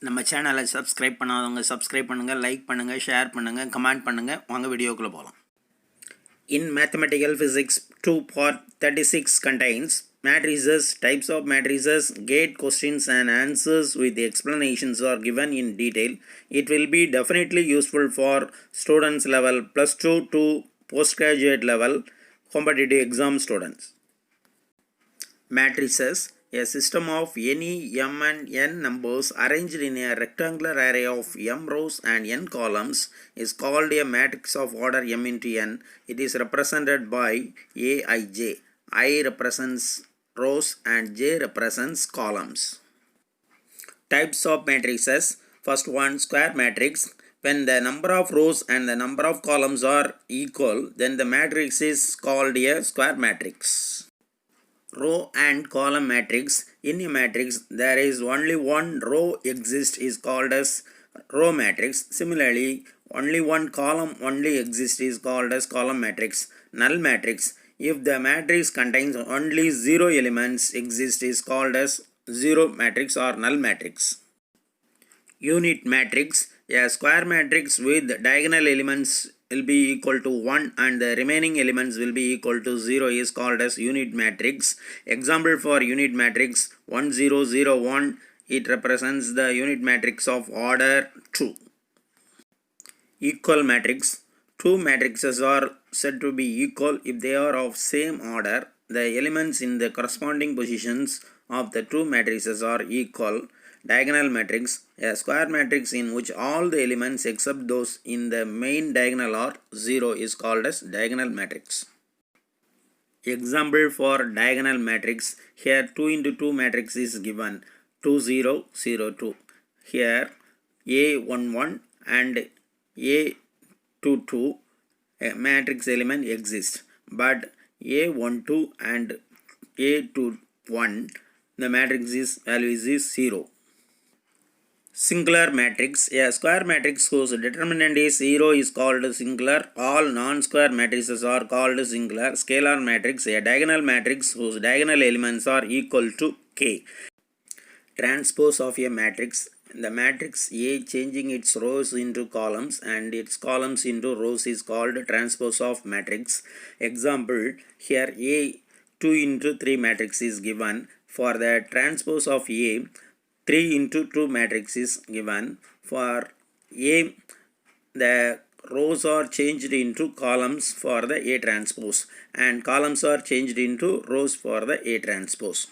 நம்ம சேனலை சப்ஸ்கிரைப் பண்ணாதவங்க சப்ஸ்கிரைப் பண்ணுங்கள், லைக் பண்ணுங்கள், ஷேர் பண்ணுங்கள், கமெண்ட் பண்ணுங்கள். வாங்க வீடியோக்குள்ளே போகலாம். In mathematical physics 2 part 36 contains matrices, types of matrices, gate questions and answers with the explanations are given in detail. It will be definitely useful for students level plus 2 to postgraduate level competitive exam students. Matrices: a system of any m and n numbers arranged in a rectangular array of m rows and n columns is called a matrix of order m into n. It is represented by Aij. I represents rows and j represents columns. Types of matrices. First one, square matrix. When the number of rows and the number of columns are equal, then the matrix is called a square matrix. Row and column matrix. In a matrix there is only one row exists is called as row matrix. Similarly, only one column only exists is called as column matrix. Null matrix. If the matrix contains only 0 elements exist is called as zero matrix or null matrix. Unit matrix. A square matrix with diagonal elements will be equal to 1 and the remaining elements will be equal to 0 is called as unit matrix. Example for unit matrix 1 0 0 1. It represents the unit matrix of order 2. Equal matrix. Two matrices are said to be equal if they are of same order. The elements in the corresponding positions of the two matrices are equal. Diagonal matrix. A square matrix in which all the elements except those in the main diagonal are 0 is called as diagonal matrix. Example for diagonal matrix. Here 2 into 2 matrix is given 2 0 0 2. Here A 1 1 and A 2 2 a matrix element exists, but A 1 2 and A 2 1 the matrix is value is 0. Singular matrix. A square matrix whose determinant is 0 is called singular. All non-square matrices are called singular. Scalar matrix. A diagonal matrix whose diagonal elements are equal to k. Transpose of a matrix. The matrix A changing its rows into columns and its columns into rows is called transpose of matrix. Example, here A 2 into 3 matrix is given. For the transpose of A, 3 into 2 matrix is given. For A, the rows are changed into columns for the A transpose and columns are changed into rows for the A transpose.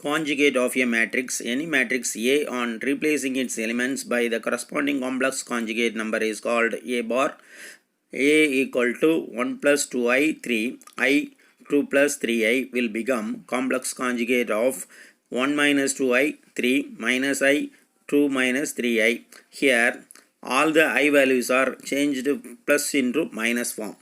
Conjugate of a matrix. Any matrix A on replacing its elements by the corresponding complex conjugate number is called A bar. A equal to 1 plus 2i 3, I 2 plus 3i will become complex conjugate of 1 minus 2i 3 minus I 2 minus 3i. Here all the I values are changed plus into minus form.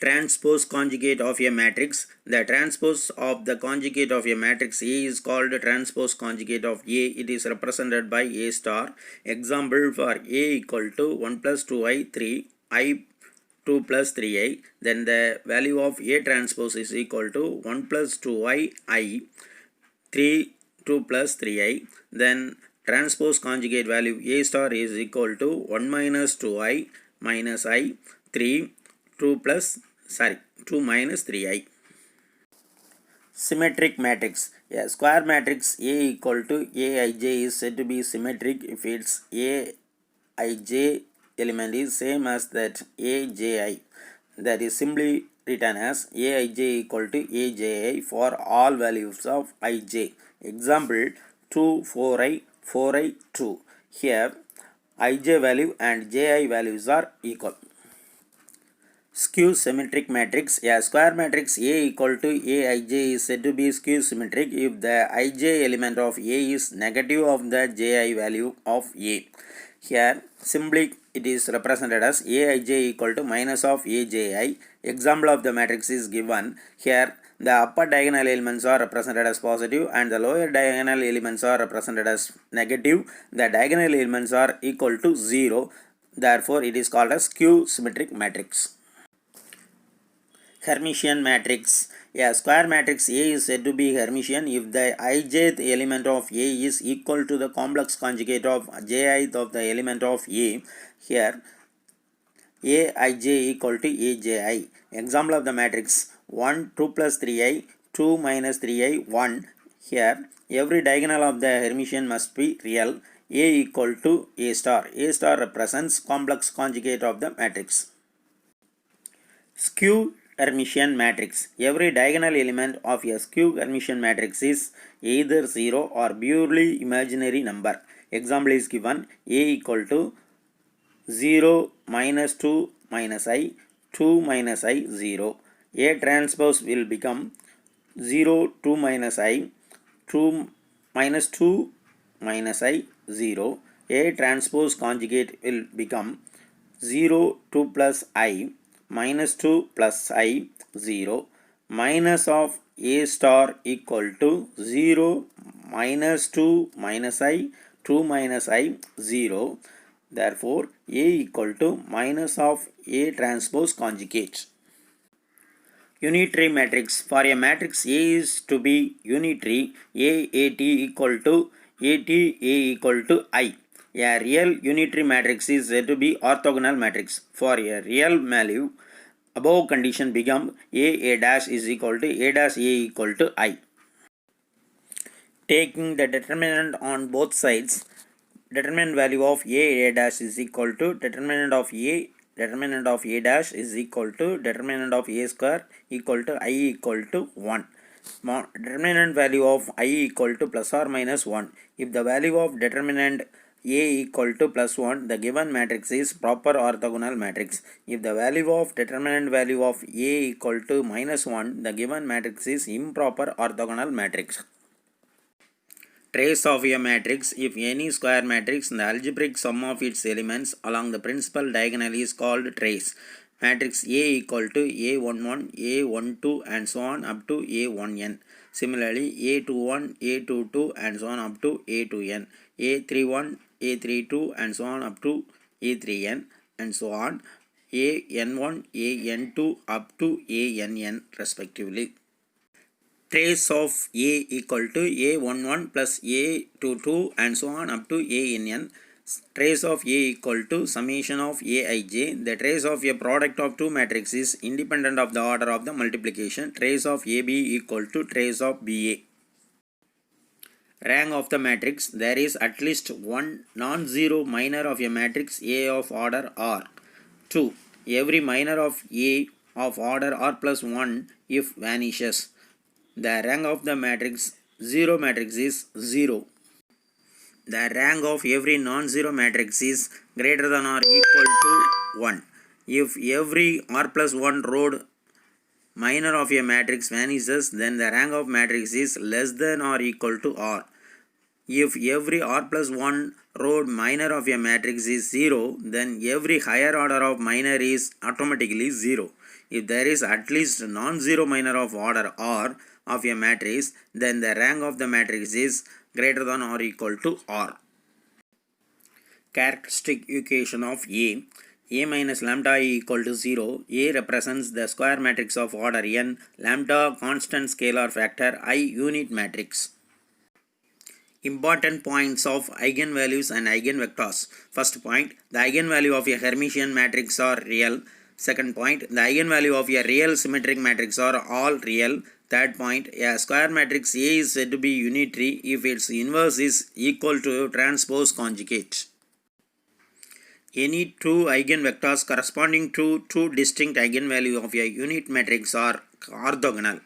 Transpose conjugate of a matrix. The transpose of the conjugate of a matrix A is called transpose conjugate of A. It is represented by A star. Example for A equal to 1 plus 2i 3 I 2 plus 3i. Then the value of A transpose is equal to 1 plus 2i I 3 2 plus 3i. Then transpose conjugate value A star is equal to 1 minus 2i minus I 3 2 minus 3i. Symmetric matrix. A square matrix A equal to Aij is said to be symmetric if its Aij element is same as that Aji. That is simply written as Aij equal to Aji for all values of Ij. Example 2 4i 4i 2. Here Ij value and Ji values are equal. Skew symmetric matrix. A square matrix A equal to Aij is said to be skew symmetric if the Ij element of A is negative of the Ji value of A. Here simply it is represented as Aij equal to minus of Aji. Example of the matrix is given. Here the upper diagonal elements are represented as positive and the lower diagonal elements are represented as negative. The diagonal elements are equal to 0. Therefore it is called as skew symmetric matrix. Hermitian matrix. A square matrix A is said to be Hermitian if the ijth element of A is equal to the complex conjugate of jith of the element of A. Here Aij equal to Aji. Example of the matrix: 1, 2 plus 3i, 2 minus 3i, 1. Here every diagonal of the Hermitian must be real. A equal to A star. A star represents complex conjugate of the matrix. Skew Hermitian matrix. Every diagonal element of a skew Hermitian matrix is either 0 or purely imaginary number. Example is given: A equal to 0 minus 2 minus I, 2 minus I, 0. A transpose will become 0, 2 minus I, 2 minus 2 minus I, 0. A transpose conjugate will become 0, 2 plus I, minus 2 plus I, 0. Minus of A star equal to 0, minus 2 minus I, 2 minus I, 0. Therefore, A equal to minus of A transpose conjugate. Unitary matrix. For a matrix A is to be unitary, AAT equal to AT A equal to I. A real unitary matrix is said to be orthogonal matrix. For a real value, above condition become A dash is equal to A dash A equal to I. Taking the determinant on both sides, determinant value of A dash is equal to determinant of A dash is equal to determinant of A square equal to I equal to 1. Determinant value of I equal to plus or minus 1. If the value of determinant A equal to plus 1, the given matrix is proper orthogonal matrix. If the value of determinant value of A equal to minus 1, the given matrix is improper orthogonal matrix. Trace of a matrix. If any square matrix, the algebraic sum of its elements along the principal diagonal is called trace. Matrix A equal to A11, A12 and so on up to A1n. Similarly, A21, A22 and so on up to A2n. A31, A32 and so on up to A3n and so on. AN1, AN2 up to ANn respectively. Trace of A equal to A11 plus A22 and so on up to ANn. Trace of A equal to summation of Aij. The trace of a product of two matrices is independent of the order of the multiplication. Trace of AB equal to trace of BA. Rank of the matrix. There is at least one non-zero minor of a matrix A of order R. 2. Every minor of A of order R plus 1 if vanishes. The rank of the matrix 0 matrix is 0. The rank of every non-zero matrix is greater than or equal to 1. If every R plus 1 row minor of a matrix vanishes, then the rank of matrix is less than or equal to R. If every R plus 1 row minor of a matrix is 0, then every higher order of minor is automatically 0. If there is at least non-zero minor of order R of a matrix, then the rank of the matrix is greater than or equal to R. Characteristic equation of A. A minus lambda I equal to 0. A represents the square matrix of order n. Lambda constant scalar factor. I unit matrix. Important points of eigenvalues and eigenvectors. First point, the eigenvalue of a Hermitian matrix are real. Second point, the eigenvalue of a real symmetric matrix are all real. Third point, a square matrix A is said to be unitary if its inverse is equal to transpose conjugate. Any two eigenvectors corresponding to two distinct eigenvalues of a unit matrix are orthogonal.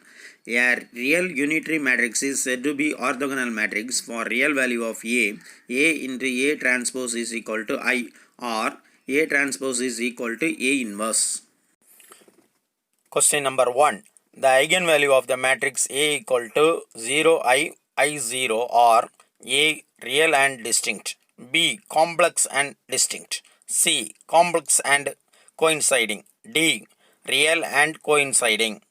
A real unitary matrix is said to be orthogonal matrix for real value of A. A into A transpose is equal to I, or A transpose is equal to A inverse. Question number 1. The eigenvalue of the matrix A equal to 0 I 0 or A real and distinct, B complex and distinct, C complex and coinciding, D real and coinciding.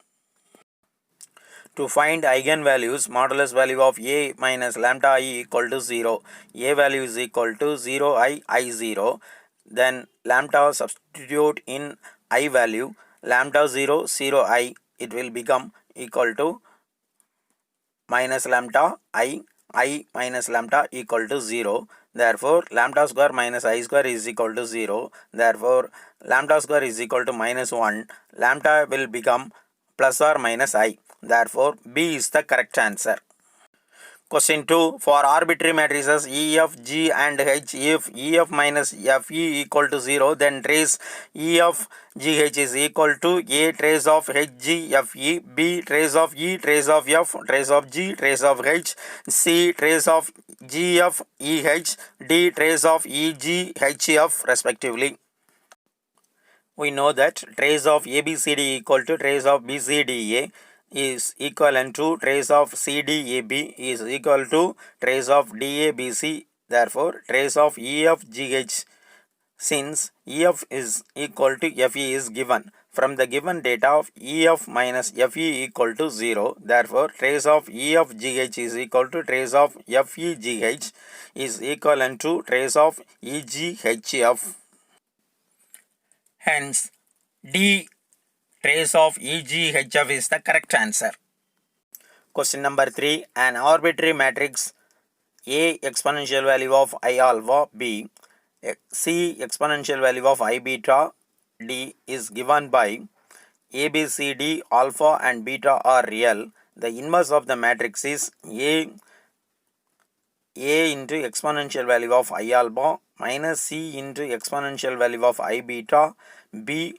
To find eigenvalues, modulus value of A minus lambda I equal to 0. A value is equal to 0 I 0. Then lambda substitute in I value. lambda 0, 0 I, it will become equal to minus lambda I minus lambda equal to 0. Therefore, lambda square minus I square is equal to 0. Therefore, lambda square is equal to minus 1. Lambda will become plus or minus I. Therefore, B is the correct answer. Question 2. For arbitrary matrices E, F, G and H, if E, F minus F, E equal to 0, then trace E, F, G, H is equal to A trace of H, G, F, E, B trace of E, trace of F, trace of G, trace of H, C trace of G, F, E, H, D trace of E, G, H, F respectively. We know that trace of ABCD equal to trace of BCDA is equivalent to trace of CDAB is equal to trace of DABC. Therefore, trace of EFGH, since EF is equal to FE is given from the given data of EF minus FE equal to 0. Therefore, trace of EFGH is equal to trace of FEGH is equivalent to trace of EGHF. Hence, D trace of EGHF is the correct answer. Question number 3. An arbitrary matrix A exponential value of I alpha, B, C exponential value of I beta, D is given by A, B, C, D, alpha and beta are real. The inverse of the matrix is A into exponential value of I alpha minus C into exponential value of I beta, B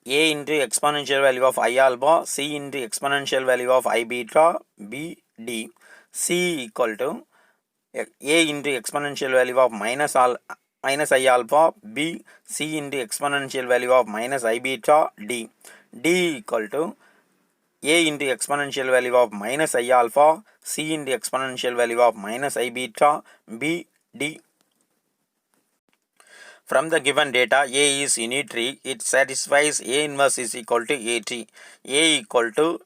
A into exponential value of I alpha, C into exponential value of I beta, B, D. C equal to A into exponential value of minus I alpha, B, C into exponential value of minus I beta, D. D equal to A into exponential value of minus I alpha, C into exponential value of minus I beta, B, D. From the given data, A is unitary. It satisfies A inverse is equal to AT. A equal to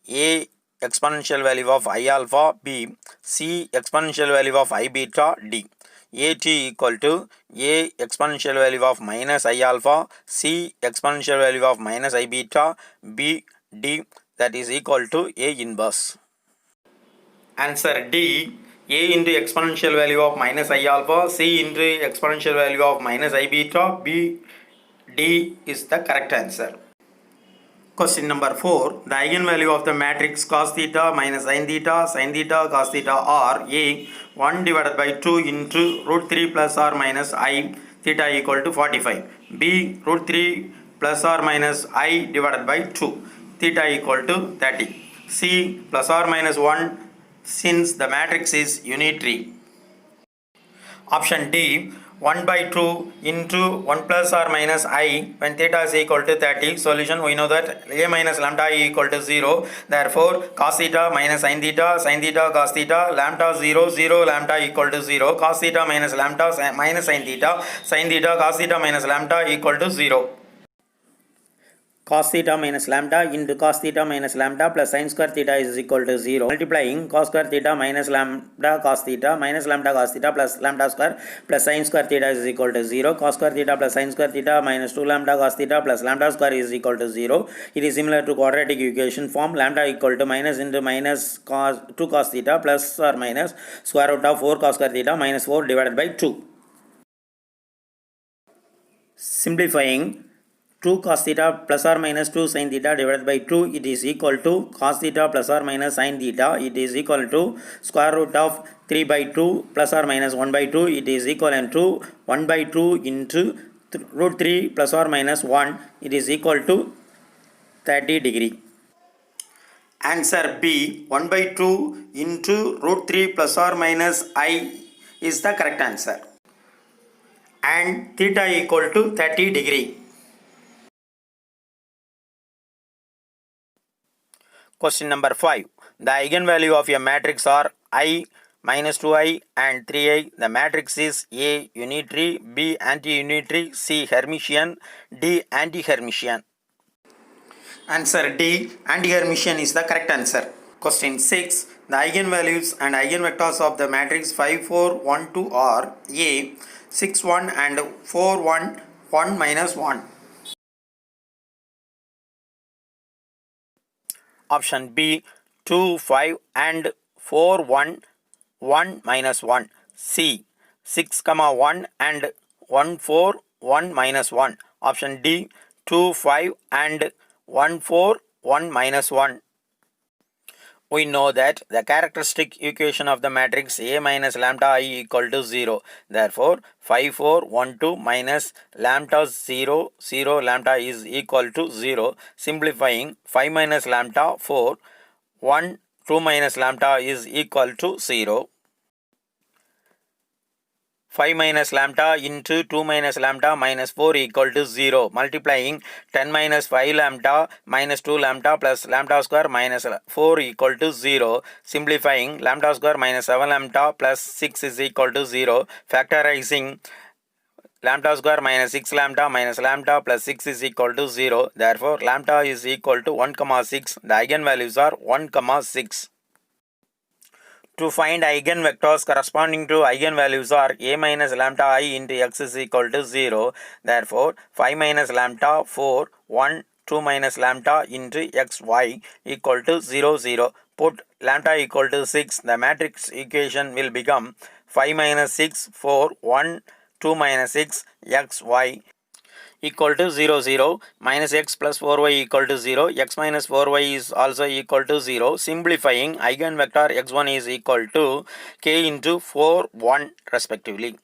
A exponential value of I alpha, B, C exponential value of I beta, D. AT equal to A exponential value of minus I alpha, C exponential value of minus I beta, B, D, that is equal to A inverse. Answer D. A into exponential value of minus I alpha, C into exponential value of minus I beta, B, D is the correct answer. Question number 4. The eigenvalue of the matrix cos theta minus sin theta cos theta are A 1 divided by 2 into root 3 plus or minus I theta equal to 45. B root 3 plus or minus I divided by 2 theta equal to 30. C plus or minus 1 since the matrix is unitary. Option D 1 by 2 into 1 plus or minus I when theta is equal to 30. Solution, we know that A minus lambda I equal to 0. Therefore, cos theta minus sin theta cos theta, lambda 0, 0, lambda equal to 0. Cos theta minus lambda minus sin theta cos theta minus lambda equal to 0. Cos theta minus lambda into cos theta minus lambda plus sin square theta is equal to 0. Multiplying cos square theta minus lambda cos theta minus lambda cos theta plus lambda square plus sin square theta is equal to 0. Cos square theta plus sin square theta minus 2 lambda cos theta plus lambda square is equal to 0. It is similar to quadratic equation form. Lambda equal to minus into minus cos 2 cos theta plus or minus square root of 4 cos square theta minus 4 divided by 2. Simplifying 2 cos theta plus or minus 2 sin theta divided by 2, it is equal to cos theta plus or minus sin theta, it is equal to square root of 3 by 2 plus or minus 1 by 2, it is equivalent to 1 by 2 into root 3 plus or minus 1, it is equal to 30 degree. Answer B 1 by 2 into root 3 plus or minus I is the correct answer. And theta equal to 30 degree. Question number 5. The eigenvalue of a matrix are I minus 2i and 3i. The matrix is A unitary, B anti-unitary, C Hermitian, D anti-Hermitian. Answer D anti-Hermitian is the correct answer. Question 6. The eigenvalues and eigenvectors of the matrix 5, 4, 1, 2 are A 6 1 and 4 1 1 minus 1. Option B 2 5 and 4 1 1 minus 1. C 6 comma 1 and 1 4 1 minus 1. Option D 2 5 and 1 4 1 minus 1. We know that the characteristic equation of the matrix A minus lambda I equal to 0. Therefore, 5 4 1 2 minus lambda 0 0 lambda is equal to 0. Simplifying, 5 minus lambda 4 1 2 minus lambda is equal to 0. 5 minus lambda into 2 minus lambda minus 4 equal to 0. Multiplying 10 minus 5 lambda minus 2 lambda plus lambda square minus 4 equal to 0. Simplifying, lambda square minus 7 lambda plus 6 is equal to 0. Factorizing, lambda square minus 6 lambda minus lambda plus 6 is equal to 0. Therefore, lambda is equal to 1, 6. The eigenvalues are 1, 6. To find eigenvectors corresponding to eigenvalues are A minus lambda I into x is equal to 0. Therefore, 5 minus lambda 4 1 2 minus lambda into xy equal to 0 0. Put lambda equal to 6. The matrix equation will become 5 minus 6 4 1 2 minus 6 xy equal to 0 0 minus x plus 4y equal to 0. X minus 4y is also equal to 0. Simplifying, eigenvector x1 is equal to k into 4 1 respectively.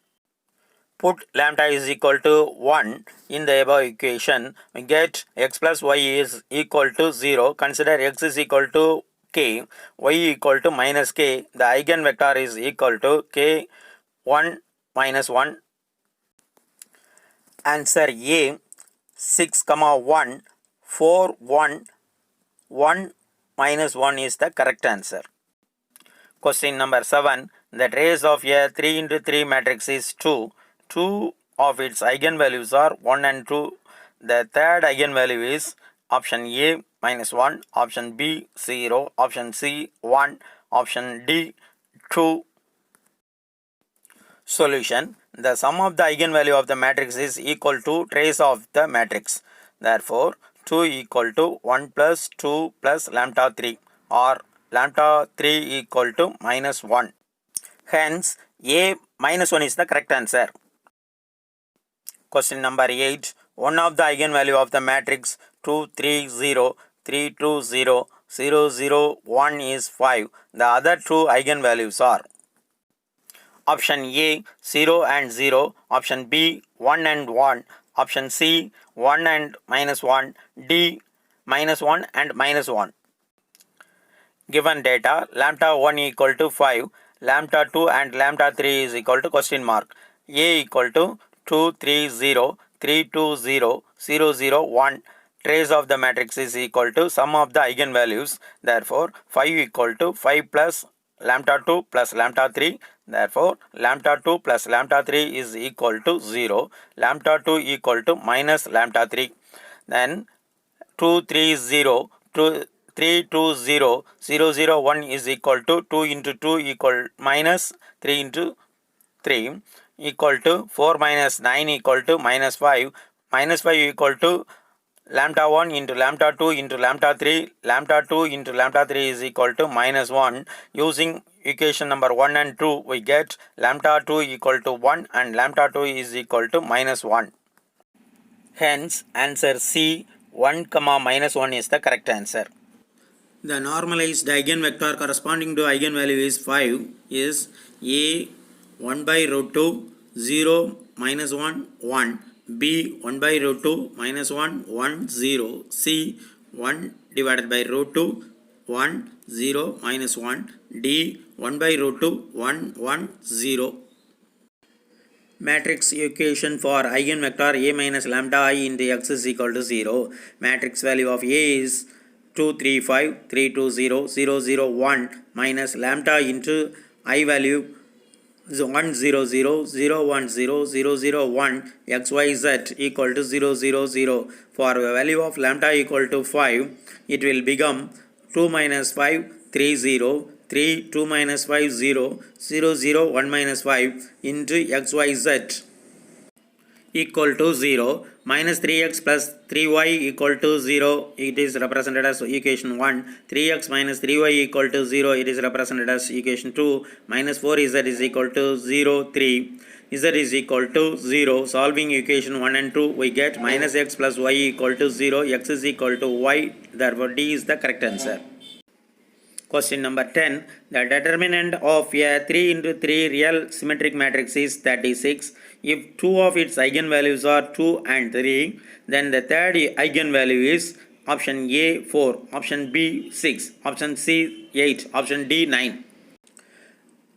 Put lambda is equal to 1 in the above equation. We get x plus y is equal to 0. Consider x is equal to k, y equal to minus k. The eigenvector is equal to k 1 minus 1. Answer A 6, 1 4 1 1 minus 1 is the correct answer. Question number 7. The trace of a 3 into 3 matrix is 2. Two of its eigenvalues are 1 and 2. The third eigenvalue is option A minus 1, option B 0, option C 1, option D 2. Solution. The sum of the eigenvalue of the matrix is equal to trace of the matrix. Therefore, 2 equal to 1 plus 2 plus lambda 3 or lambda 3 equal to minus 1. Hence, A minus 1 is the correct answer. Question number 8. One of the eigenvalue of the matrix 2 3 0 3 2 0 0 0 1 is 5. The other two eigenvalues are option A 0 and 0, option B 1 and 1, option C 1 and minus 1, D minus 1 and minus 1. Given data, lambda 1 equal to 5, lambda 2 and lambda 3 is equal to question mark. A equal to 2 3 0 3 2 0 0 0 1. Trace of the matrix is equal to sum of the eigenvalues. Therefore, 5 equal to 5 plus lambda 2 plus lambda 3. Therefore, lambda 2 plus lambda 3 is equal to 0. Lambda 2 equal to minus lambda 3. Then 2 3 0 2 3 2 0 0 0 1 is equal to 2 into 2 equal minus 3 into 3 equal to 4 minus 9 equal to minus 5. Minus 5 equal to lambda 1 into lambda 2 into lambda 3. Lambda 2 into lambda 3 is equal to minus 1. Using equation number 1 and 2, we get lambda 2 equal to 1 and lambda 2 is equal to minus 1. Hence, answer C 1, minus 1 is the correct answer. The normalized eigenvector corresponding to eigenvalue is 5 is A 1 by root 2 0 minus 1 1, B 1 by root 2 minus 1 1 0, C 1 divided by root 2 1 0 minus 1, D 1 by root 2 1 1 0. Matrix equation for eigenvector A minus lambda I into x is equal to 0. Matrix value of A is 2 3 5 3 2 0 0 0 1 minus lambda into I value 1 0 0 0 1 0 0 0 1 xyz equal to 0 0 0. For the value of lambda equal to 5, it will become 2 minus 5 3 0 3 2 minus 5 0 0 0 1 minus 5 into xyz. equal to 0, minus 3x plus 3y equal to 0, it is represented as equation 1, 3x minus 3y equal to 0, it is represented as equation 2, minus 4z is equal to 0, 3, z is equal to 0, solving equation 1 and 2, we get minus x plus y equal to 0, x is equal to y, therefore D is the correct answer. Question number 10. The determinant of a 3 into 3 real symmetric matrix is 36. If two of its eigenvalues are 2 and 3, then the third eigenvalue is option A 4, option B 6, option C 8, option D 9.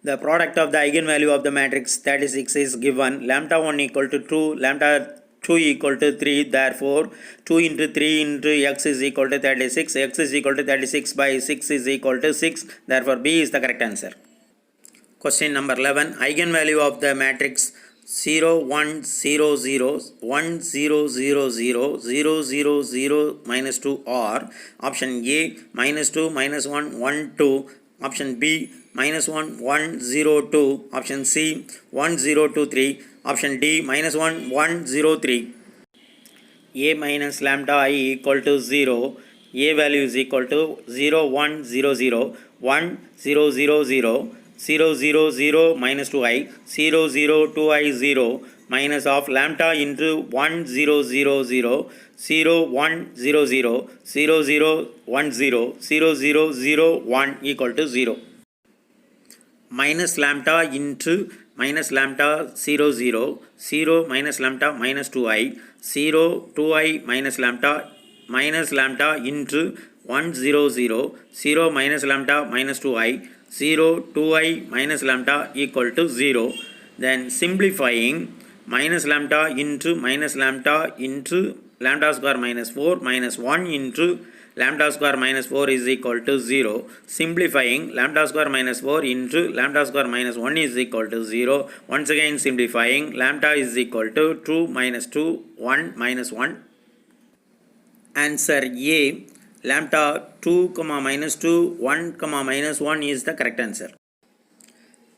The product of the eigenvalue of the matrix 36 is given lambda 1 equal to 2, lambda 2 equal to 3, therefore 2 into 3 into x is equal to 36, x is equal to 36 by 6 is equal to 6, therefore B is the correct answer. Question number 11. Eigenvalue of the matrix 0, 1, 0, 0, 1, 0, 0, 0, 0, 0, 0, minus 2 are option A minus 2, minus 1, 1, 2, option B minus 1, 1, 0, 2, option C 1, 0, 2, 3, option D minus 1, 1, 0, 3. A minus lambda I equal to 0, A value is equal to 0, 1, 0, 0, 1, 0, 0, 0, 0, 0, 0, minus 2i, 0, 0, 2i, 0, minus of lambda into 1, 0, 0, 0, 0, 1, 0, 0, 0, 0, 1, 0, 0, 0, 0, 1 equal to 0. Minus lambda into minus lambda 0, 0, 0 minus lambda minus 2i, 0, 2i minus lambda into 1, 0, 0, 0 minus lambda minus 2i, 0, 2i minus lambda equal to 0. Then simplifying minus lambda into lambda square minus 4 minus 1 into lambda square minus 4 is equal to 0. Simplifying lambda square minus 4 into lambda square minus 1 is equal to 0. Once again simplifying lambda is equal to 2 minus 2, 1 minus 1. Answer A, lambda 2, minus 2, 1, minus 1 is the correct answer.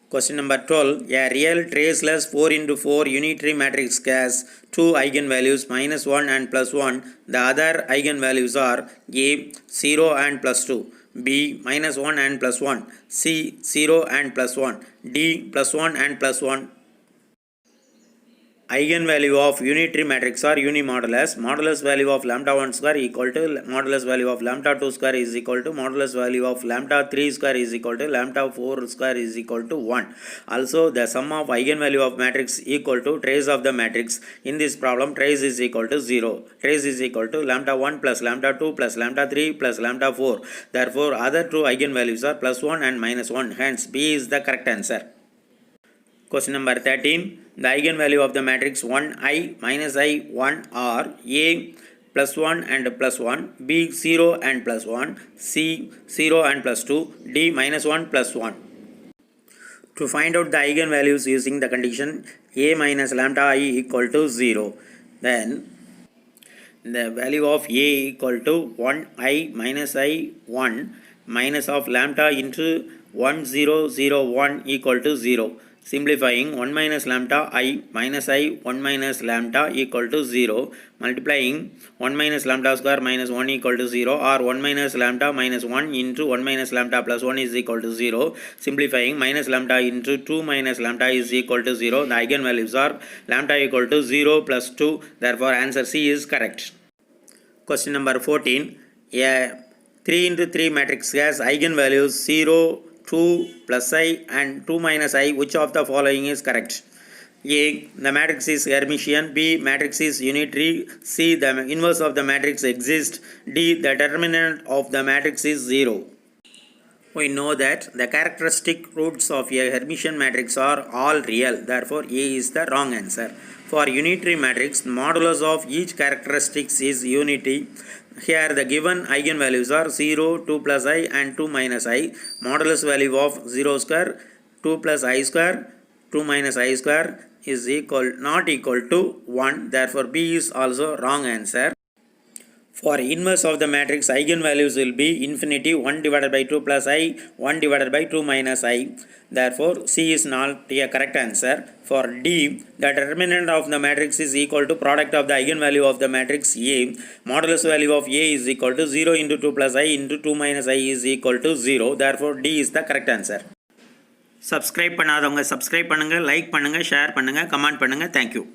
Question number 12. A real traceless 4 into 4 unitary matrix has two eigenvalues minus 1 and plus 1. The other eigenvalues are A 0 and plus 2, B minus 1 and plus 1, C 0 and plus 1, D plus 1 and plus 1. Eigenvalue of unitary matrix are unimodulus. Modulus value of lambda 1 square equal to modulus value of lambda 2 square is equal to modulus value of lambda 3 square is equal to lambda 4 square is equal to 1. Also, the sum of eigenvalue of matrix equal to trace of the matrix. In this problem, trace is equal to 0. Trace is equal to lambda 1 plus lambda 2 plus lambda 3 plus lambda 4. Therefore, other two eigenvalues are plus 1 and minus 1. Hence, B is the correct answer. Question number 13. The eigenvalue of the matrix 1i minus i 1 are A plus 1 and plus 1, B 0 and plus 1, C 0 and plus 2, D minus 1 plus 1. To find out the eigenvalues using the condition A minus lambda I equal to 0, then the value of A equal to 1i minus i 1 minus of lambda into 1, 0, 0, 1 equal to 0. Simplifying 1 minus lambda I minus I 1 minus lambda equal to 0, multiplying 1 minus lambda square minus 1 equal to 0, or 1 minus lambda minus 1 into 1 minus lambda plus 1 is equal to 0. Simplifying minus lambda into 2 minus lambda is equal to 0. The eigenvalues are lambda equal to 0 plus 2. Therefore, answer C is correct. Question number 14. A 3 into 3 matrix has eigenvalues 0, 2 plus I and 2 minus I. Which of the following is correct? A. The matrix is Hermitian. B. Matrix is unitary. C. The inverse of the matrix exists. D. The determinant of the matrix is 0. We know that the characteristic roots of a Hermitian matrix are all real. Therefore, A is the wrong answer. For unitary matrix, modulus of each characteristic is unity. Here the given eigenvalues are 0, 2 plus I and 2 minus I. Modulus value of 0 square, 2 plus I square, 2 minus I square is not equal to 1. Therefore, B is also wrong answer. For inverse of the matrix, eigenvalues will be infinity 1 divided by 2 plus I, 1 divided by 2 minus I. Therefore, C is not a correct answer. For D, the determinant of the matrix is equal to product of the eigenvalue of the matrix A. Modulus value of A is equal to 0 into 2 plus I into 2 minus I is equal to 0. Therefore, D is the correct answer. Subscribe பண்ணாதவங்க subscribe பண்ணுங்க, like பண்ணுங்க, share பண்ணுங்க, comment பண்ணுங்க. Thank you.